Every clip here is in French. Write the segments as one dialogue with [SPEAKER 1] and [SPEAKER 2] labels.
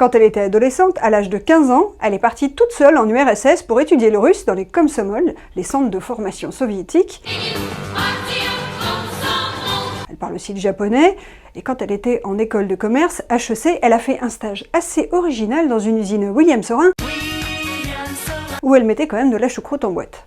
[SPEAKER 1] Quand elle était adolescente, à l'âge de 15 ans, elle est partie toute seule en URSS pour étudier le russe dans les Komsomol, les centres de formation soviétiques. Elle parle aussi le japonais, et quand elle était en école de commerce, HEC, elle a fait un stage assez original dans une usine William Sorin, où elle mettait quand même de la choucroute en boîte.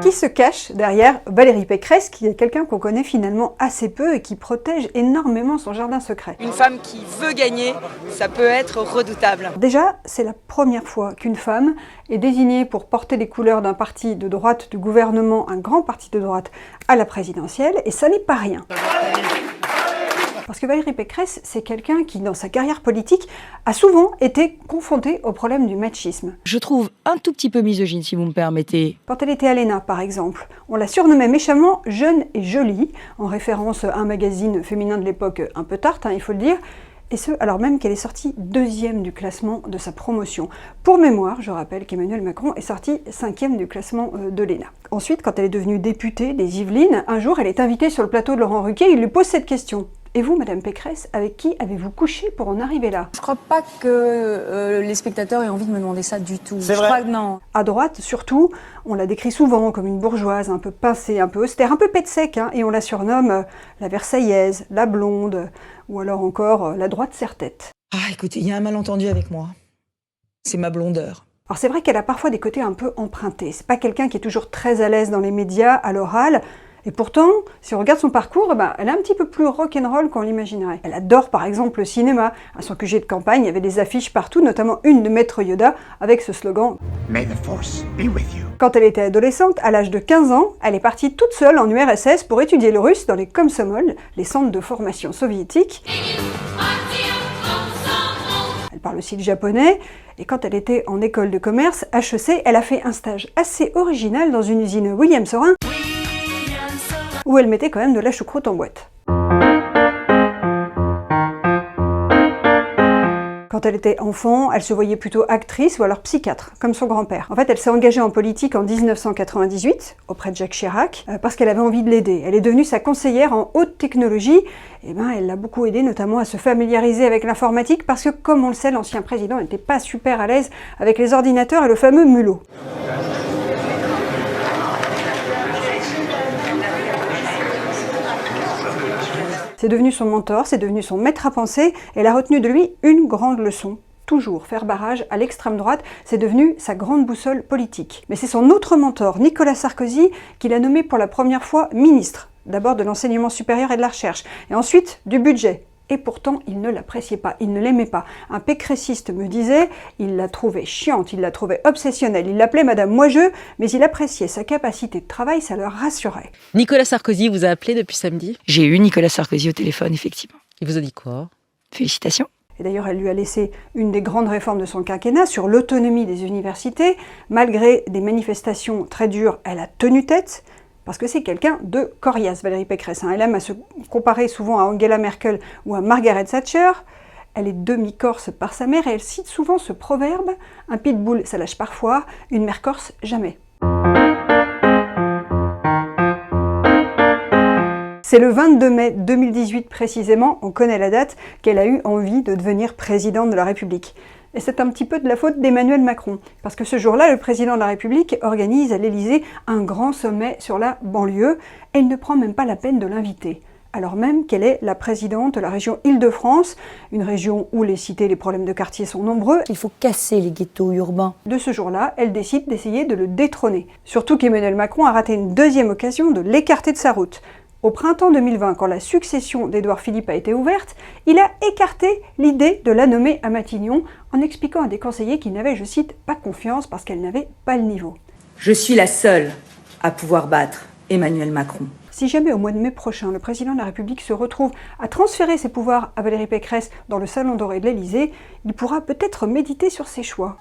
[SPEAKER 1] Qui se cache derrière Valérie Pécresse, qui est quelqu'un qu'on connaît finalement assez peu et qui protège énormément son jardin secret.
[SPEAKER 2] Une femme qui veut gagner, ça peut être redoutable.
[SPEAKER 1] Déjà, c'est la première fois qu'une femme est désignée pour porter les couleurs d'un parti de droite du gouvernement, un grand parti de droite, à la présidentielle, et ça n'est pas rien. Parce que Valérie Pécresse, c'est quelqu'un qui, dans sa carrière politique, a souvent été confrontée au problème du machisme.
[SPEAKER 3] Je trouve un tout petit peu misogyne, si vous me permettez.
[SPEAKER 1] Quand elle était à l'ENA, par exemple, on la surnommait méchamment « jeune et jolie », en référence à un magazine féminin de l'époque un peu tarte, il faut le dire, et ce, alors même qu'elle est sortie 2e du classement de sa promotion. Pour mémoire, je rappelle qu'Emmanuel Macron est sorti 5e du classement de l'ENA. Ensuite, quand elle est devenue députée des Yvelines, un jour, elle est invitée sur le plateau de Laurent Ruquier, il lui pose cette question. Et vous, Madame Pécresse, avec qui avez-vous couché pour en arriver là?
[SPEAKER 4] Je crois pas que les spectateurs aient envie de me demander ça du tout.
[SPEAKER 5] C'est vrai.
[SPEAKER 4] Je crois que non.
[SPEAKER 1] À droite, surtout, on la décrit souvent comme une bourgeoise, un peu pincée, un peu austère, un peu pet sec, et on la surnomme la Versaillaise, la blonde, ou alors encore la droite serre-tête.
[SPEAKER 3] Ah, écoutez, il y a un malentendu avec moi. C'est ma blondeur.
[SPEAKER 1] Alors c'est vrai qu'elle a parfois des côtés un peu empruntés. C'est pas quelqu'un qui est toujours très à l'aise dans les médias, à l'oral. Et pourtant, si on regarde son parcours, elle est un petit peu plus rock'n'roll qu'on l'imaginerait. Elle adore par exemple le cinéma. À son QG de campagne, il y avait des affiches partout, notamment une de Maître Yoda, avec ce slogan «
[SPEAKER 5] May the force be with you. »
[SPEAKER 1] Quand elle était adolescente, à l'âge de 15 ans, elle est partie toute seule en URSS pour étudier le russe dans les Komsomol, les centres de formation soviétiques. Elle parle aussi le japonais, et quand elle était en école de commerce, HEC, elle a fait un stage assez original dans une usine William Sorin, où elle mettait quand même de la choucroute en boîte. Quand elle était enfant, elle se voyait plutôt actrice ou alors psychiatre, comme son grand-père. En fait, elle s'est engagée en politique en 1998, auprès de Jacques Chirac, parce qu'elle avait envie de l'aider. Elle est devenue sa conseillère en haute technologie, et elle l'a beaucoup aidé, notamment à se familiariser avec l'informatique, parce que, comme on le sait, l'ancien président n'était pas super à l'aise avec les ordinateurs et le fameux mulot. C'est devenu son mentor, c'est devenu son maître à penser, et elle a retenu de lui une grande leçon. Toujours faire barrage à l'extrême droite, c'est devenu sa grande boussole politique. Mais c'est son autre mentor, Nicolas Sarkozy, qui l'a nommé pour la première fois ministre. D'abord de l'enseignement supérieur et de la recherche, et ensuite du budget. Et pourtant, il ne l'appréciait pas, il ne l'aimait pas. Un pécressiste me disait, il la trouvait chiante, il la trouvait obsessionnelle, il l'appelait Madame Moi-je, mais il appréciait sa capacité de travail, ça le rassurait.
[SPEAKER 3] Nicolas Sarkozy vous a appelé depuis samedi? J'ai eu Nicolas Sarkozy au téléphone, effectivement. Il vous a dit quoi? Félicitations.
[SPEAKER 1] Et d'ailleurs, elle lui a laissé une des grandes réformes de son quinquennat sur l'autonomie des universités. Malgré des manifestations très dures, elle a tenu tête. Parce que c'est quelqu'un de coriace, Valérie Pécresse. Elle aime à se comparer souvent à Angela Merkel ou à Margaret Thatcher. Elle est demi-corse par sa mère et elle cite souvent ce proverbe « Un pitbull, ça lâche parfois, une mère corse, jamais ». C'est le 22 mai 2018 précisément, on connaît la date, qu'elle a eu envie de devenir présidente de la République. Et c'est un petit peu de la faute d'Emmanuel Macron, parce que ce jour-là, le président de la République organise à l'Élysée un grand sommet sur la banlieue, et il ne prend même pas la peine de l'inviter, alors même qu'elle est la présidente de la région Île-de-France, une région où les cités, les problèmes de quartier sont nombreux.
[SPEAKER 4] Il faut casser les ghettos urbains.
[SPEAKER 1] De ce jour-là, elle décide d'essayer de le détrôner. Surtout qu'Emmanuel Macron a raté une deuxième occasion de l'écarter de sa route. Au printemps 2020, quand la succession d'Édouard Philippe a été ouverte, il a écarté l'idée de la nommer à Matignon en expliquant à des conseillers qu'il n'avait, je cite, pas confiance parce qu'elle n'avait pas le niveau.
[SPEAKER 6] Je suis la seule à pouvoir battre Emmanuel Macron.
[SPEAKER 1] Si jamais au mois de mai prochain, le président de la République se retrouve à transférer ses pouvoirs à Valérie Pécresse dans le salon doré de l'Élysée, il pourra peut-être méditer sur ses choix.